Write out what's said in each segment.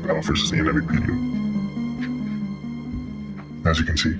battle versus the Animepedia. As you can see,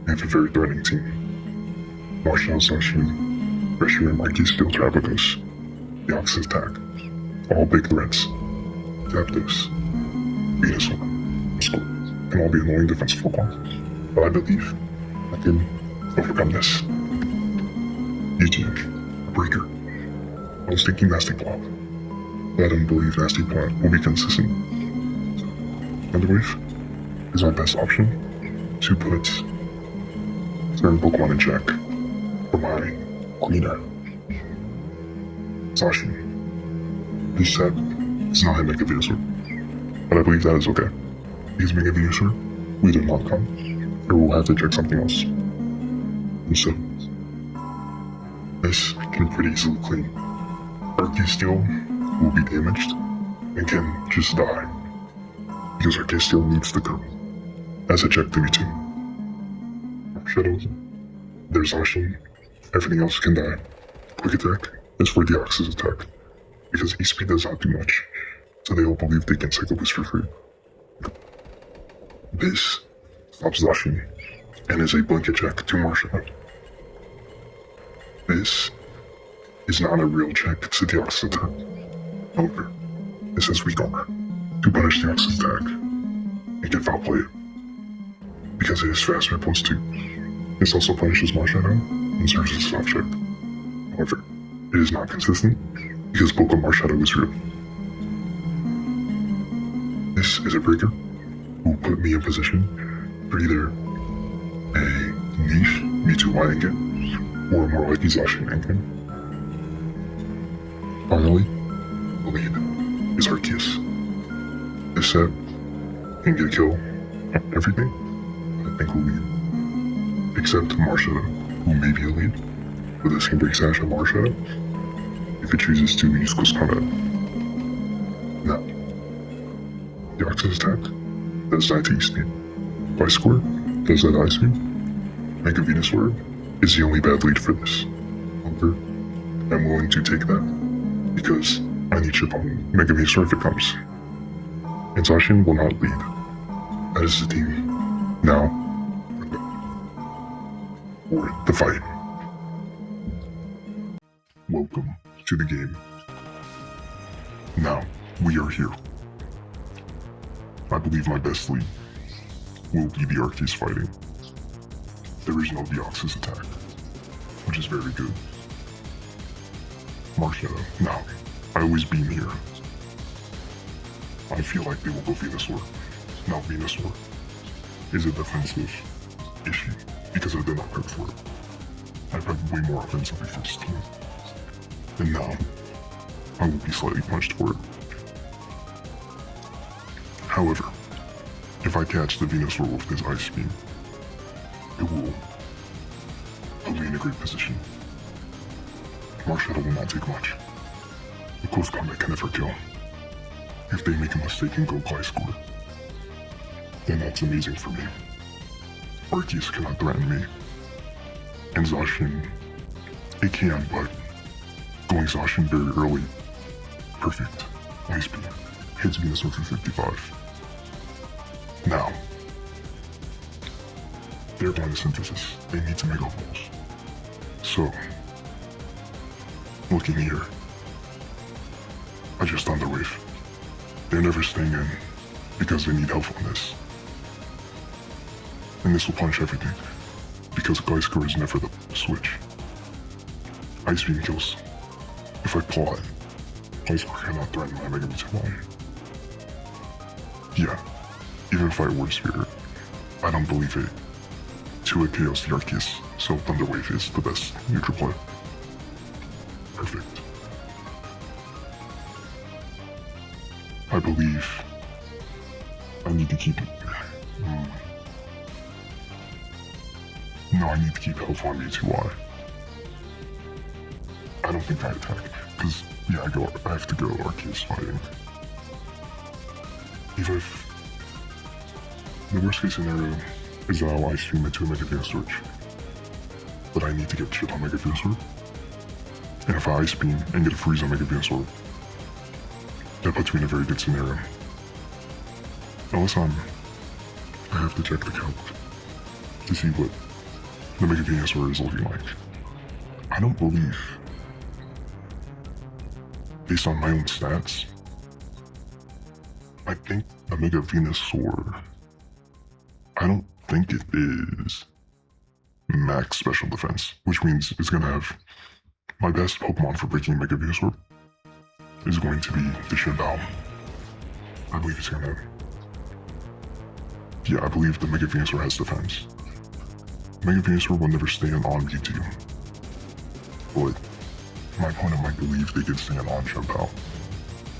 I have a very threatening team. Marshall, Sashin, Pressure, and Mikey Steel Trapagos, the Ox's Attack, all big threats. Zapdos, Venusaur, Squirtle can all be annoying defensive Pokemon, but I believe I can overcome this. YouTube, Breaker. I was thinking Nasty Plot, but I don't believe Nasty Plot will be consistent. Thunderwave is my best option to put certain Pokemon in check for my Queener. Sashin. This set does not have Mega Venusaur, but I believe that is okay, because Mega Venusaur will either not come, or we'll have to check something else. And so, this can pretty easily clean. Arceus will be damaged and can just die, because Arceus needs to go as a check to me too. Shadow, there's Ashen, everything else can die. Quick Attack is for the Ox's Attack, because E-Speed does not do much, so they all believe they can Psycho Boost for free. This stops Zacian and is a blanket check to Marshall. This is not a real check to the Ox's Attack. However, this has weak armor to punish the Ox's Attack and can foul-play it, because it is fast repulse too. This also punishes Marshadow and serves as a soft check. However, it is not consistent because Pokemon Marshadow is real. This is a breaker who will put me in position for either a niche Mewtwo Lion or a more likely Zacian Engine. Finally, the lead is Arceus. This set can get a kill on everything, but I think we'll lead. Except Marshadow, who may be a lead, but this can break Sash on Marshadow if it chooses to use Close Combat. Now, the Ox's Attack does die to E-Speed. By Square does that Ice Beam. Mega Venusaur is the only bad lead for this. However, I'm willing to take that because I need chip on Mega Venusaur if it comes. And Zacian will not lead. That is the team. Now, for the fight. Welcome to the game. Now, we are here. I believe my best lead will be the Arceus fighting. There is no Deoxys attack, which is very good. Marshadow, now, I always beam here. I feel like they will go Venusaur. Now Venusaur is a defensive issue because I did not prep for it. I prepped way more offensively for this team. And now, I will be slightly punished for it. However, if I catch the Venusaur with his Ice Beam, it will put me in a great position. Marshadow will not take much. The Close Combat can never kill. If they make a mistake and go high score, then that's amazing for me. Arceus cannot threaten me. And Zacian, it can, but going Zacian very early, perfect. Ice Beam hits Venusaur for 55. Now, their Biosynthesis, they need to make up balls. So, looking here, I just Thunderwave. They're never staying in because they need help on this. And this will punish everything, because Geyser is never the switch. Ice Beam kills. If I pull it, Geyser cannot threaten my Mega Venusaur. Yeah, even if I Word Spirit, I don't believe it. 2-hit KOs the Arceus, so Thunderwave is the best neutral play. Perfect. I believe I need to keep No, I need to keep health on Mewtwo. I don't think I attack, because, yeah, I have to go Arceus fighting. Even if the worst case scenario is that I'll Ice Beam into a Mega Venusaur, but I need to get shit on Mega Venusaur. And if I Ice Beam and get a freeze on Mega Venusaur, that puts me in a very good scenario. Unless I have to check the count to see what the Mega Venusaur is looking like. I don't believe, based on my own stats, I think the Mega Venusaur, I don't think it is max special defense, which means it's gonna have my best Pokemon for breaking Mega Venusaur is going to be the Shinbao. I believe it's gonna. Yeah, I believe the Mega Venusaur has defense. Mega Venusaur will never stand on Mewtwo, but my opponent might believe they could stand on Shinbao.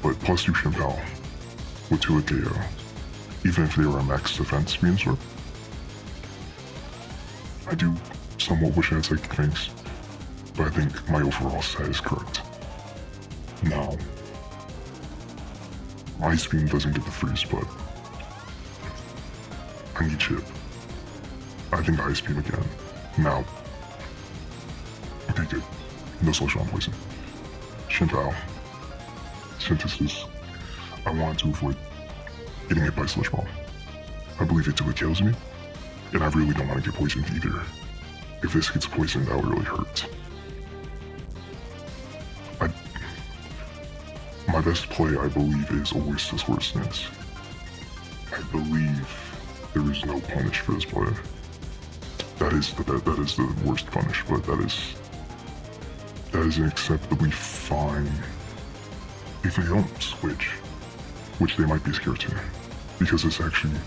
But plus 2 Shinbao with 2 KO, even if they were a max defense Venusaur, I do somewhat wish I had Psychic Fangs, but I think my overall set is correct. Now, Ice Beam doesn't get the freeze, but I need Chip. I think Ice Beam again. Now, okay, good. No social on poison. Shinpao. Synthesis. I want to avoid getting hit by Slush Ball. I believe it till it kills me, and I really don't want to get poisoned either. If this gets poisoned, that would really hurt. My best play, I believe, is Oasis Worstness. I believe there is no punish for this play. That is the worst punish, but that is an acceptably fine if they don't switch, which they might be scared to, because this actually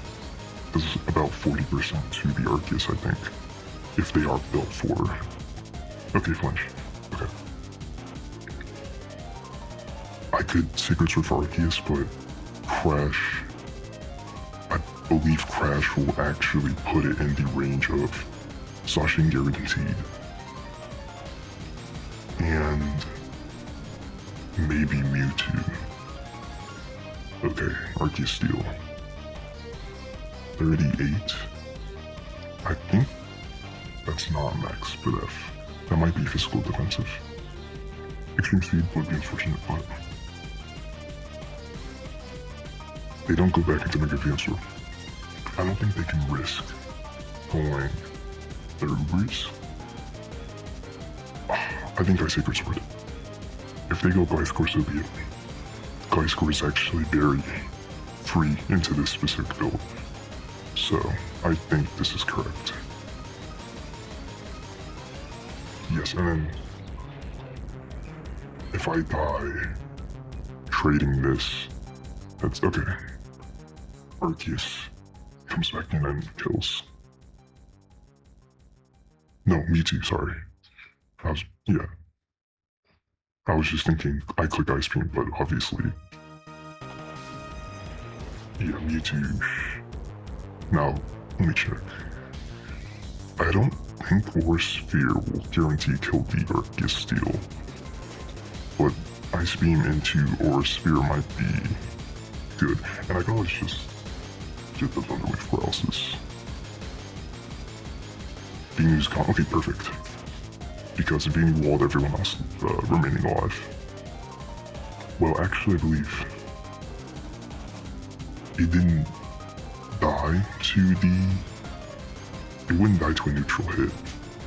does about 40% to the Arceus, I think, if they are built for. Okay, flinch. Okay. I could Sacred Sword for Arceus, but Crash, I believe Crash will actually put it in the range of Sasha and Guaranteed. And maybe Mewtwo. Okay, Arceus Steel. 38. I think that's not max BF. That might be physical defensive. Extreme Speed would be unfortunate, but they don't go back into Mega Venusaur. I don't think they can risk going their Ubers. I think I Sacred Sword. If they go Gliscor, so be it. Gliscor is actually very free into this specific build, so I think this is correct. Yes, and then if I die trading this, that's okay. Arceus comes back in and kills. No, Mewtwo, sorry. I was just thinking I click Ice Beam, but obviously, yeah, Mewtwo. Now, let me check. I don't think Aura Sphere will guarantee kill the Arceus Steel, but Ice Beam into Aura Sphere might be good, and I can always just get the Thunderwave paralysis. Venu's gone. Okay, perfect. Because Venu walled everyone else remaining alive. Well, actually, I believe it didn't die to the. It wouldn't die to a neutral hit,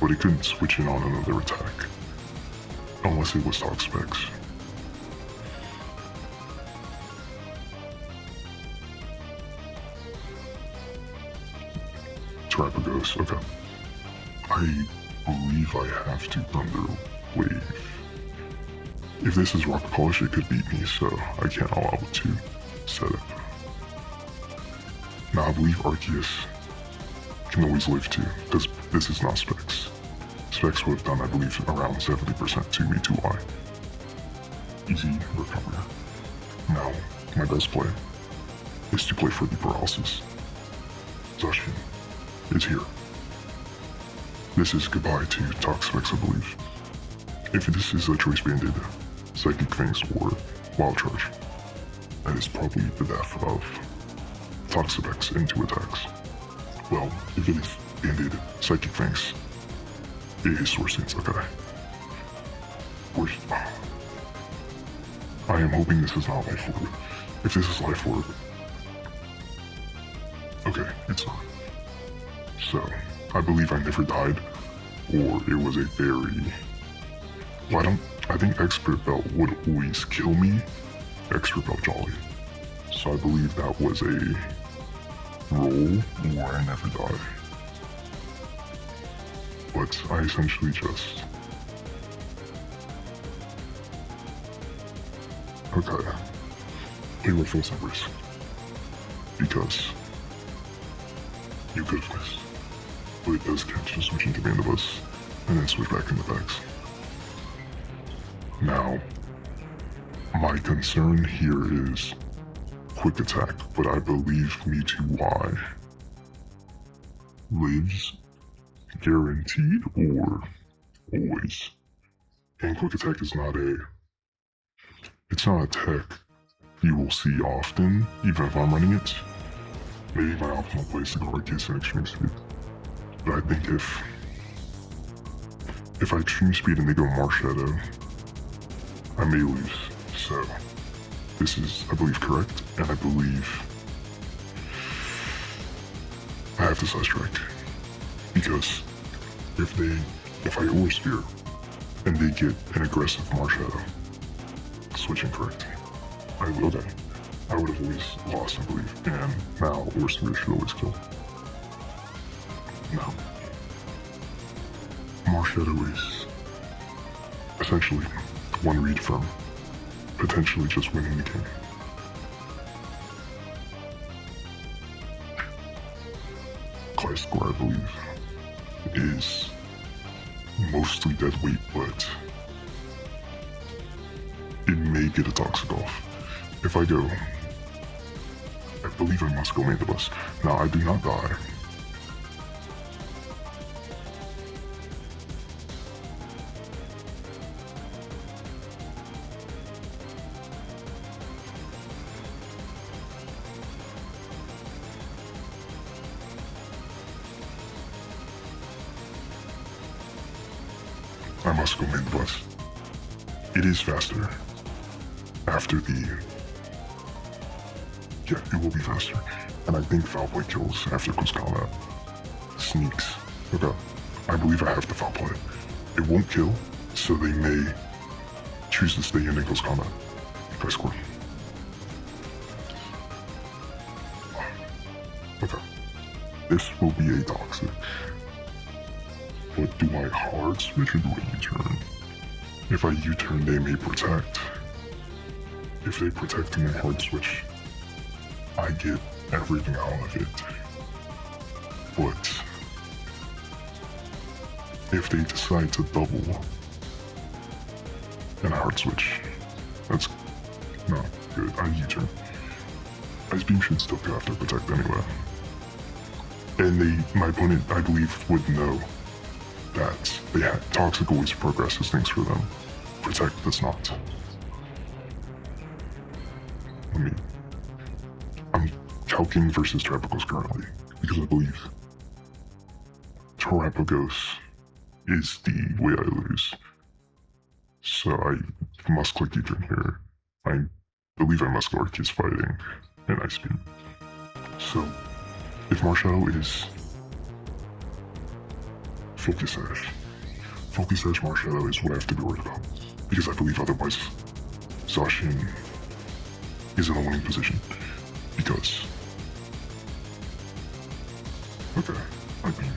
but it couldn't switch in on another attack. Unless it was Toxapex. Terrapagos, okay. I believe I have to Thunder Wave. If this is Rock Polish, it could beat me, so I can't allow it to set it. Now I believe Arceus can always live too, because this is not Specs. Specs would have done, I believe, around 70% to me too high. Easy recovery. Now, my best play is to play for the paralysis. Zacian is here. This is goodbye to Toxapex, I believe. If this is a choice banded Psychic Fangs or Wild Charge, that is probably the death of Toxapex into attacks. Well, if it is banded Psychic Fangs, it is Source Dance, okay. I am hoping this is not Life Orb. If this is Life Orb, it's not. So, I believe I never died, or it was a very... Well, I think Expert Belt would always kill me, Expert Belt Jolly. So I believe that was a roll, or I never die. But I essentially just... Okay. Play with full numbers. Because you could have missed. But it does catch the switch into Band of Us, and then switch back into Vex. Now, my concern here is quick attack, but I believe Mewtwo Y lives guaranteed or always. And quick attack is not it's not a tech you will see often, even if I'm running it. Maybe my optimal play is to go right case and extreme speed. But I think if I extreme speed and they go Marshadow, I may lose. So this is, I believe, correct, and I believe I have to side strike. Because if I Aura Spear and they get an aggressive Marshadow, switching correct, I would have always lost, I believe, and now Aura Spear should always kill. Now, Marshadow is essentially one read from potentially just winning the game. Class score, I believe, is mostly dead weight, but it may get a toxic off. If I go, I believe I must go main the bus. Now, I do not die. I must go main the bus. It is faster. After the... Yeah, it will be faster. And I think Foul Play kills after close combat. Sneaks. Okay. I believe I have to Foul Play. It won't kill, so they may choose to stay in close combat. If I score. Okay. This will be a toxic. But do I hard switch or do I U-turn? If I U-turn, they may protect. If they protect and I hard switch, I get everything out of it. But if they decide to double and I hard switch, that's not good. I U-turn. Ice Beam should still go after protect anyway. And my opponent, I believe, would know that Toxic always progresses things for them. Protect does not. I'm calcing versus Terrapagos currently, because I believe Terrapagos is the way I lose. So I must click U-turn here. I believe I must go Arceus fighting and Ice Beam. So if Marshadow is Focus Edge Marshadow is what I have to be worried about. Because I believe otherwise Zacian is in a winning position. Because... Okay, I mean...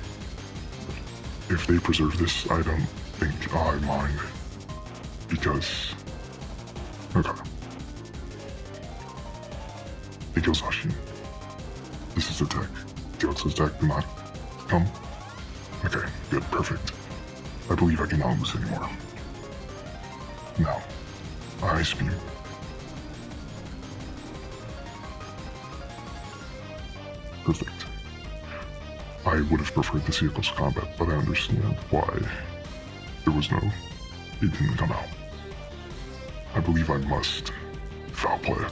If they preserve this, I don't think I mind. Because... Okay. They kill Zacian. This is attack. Galaxy's attack did not come. Okay, good, perfect. I believe I cannot lose anymore. Now, Ice Beam. Perfect. I would have preferred to see a close combat, but I understand why there was no... It didn't come out. I believe I must foul play.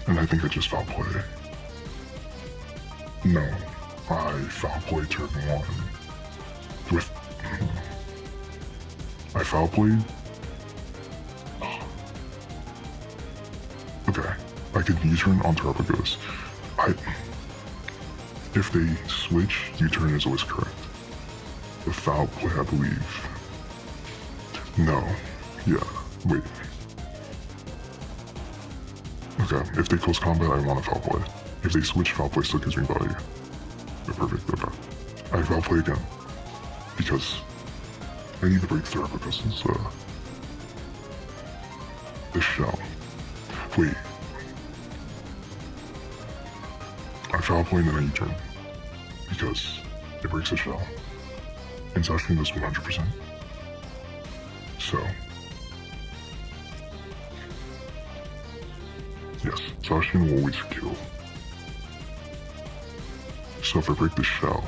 And I think I just foul play. No, I foul play turn 1. With... I foul played? Okay, I can U-turn on Terrapagos. If they switch, U-turn is always correct. The foul play, I believe. No. Yeah. Wait. Okay. If they close combat, I want a foul play. If they switch, foul play still gives me value. Perfect. Okay. I foul play again. Because I need to break through because it's, the shell. Wait. I foul play and then I U-turn. Because it breaks the shell. And Sashkin does 100%. So. Yes, Sashkin will always kill. So if I break the shell,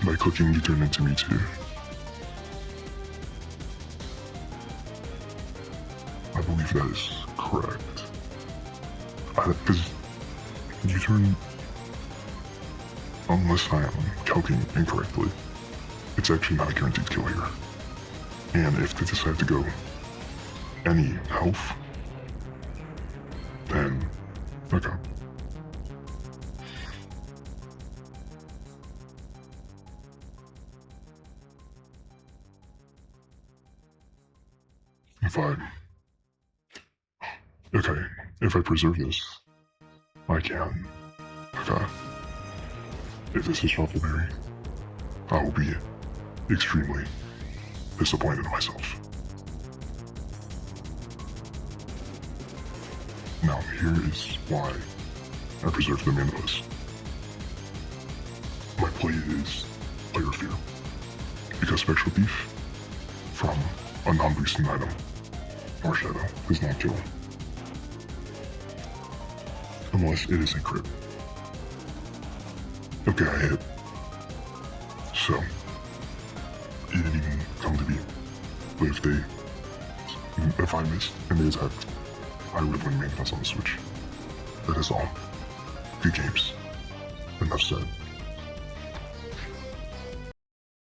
by clicking U-turn into me too. I believe that is correct. Because U-turn, unless I am calculating incorrectly, it's actually not a guaranteed kill here. And if they decide to go any health, then okay. If I preserve this, I can. Okay. If this is Shuffleberry, I will be extremely disappointed in myself. Now, here is why I preserve the Manibus. My play is player fear. Because Spectral Thief from a non-boosting item or shadow does not kill. Unless it is encrypt. Okay, I hit. So, it didn't even come to be. But if I missed and they attacked, I would have won Manifest on the Switch. That is all. Good games. Enough said.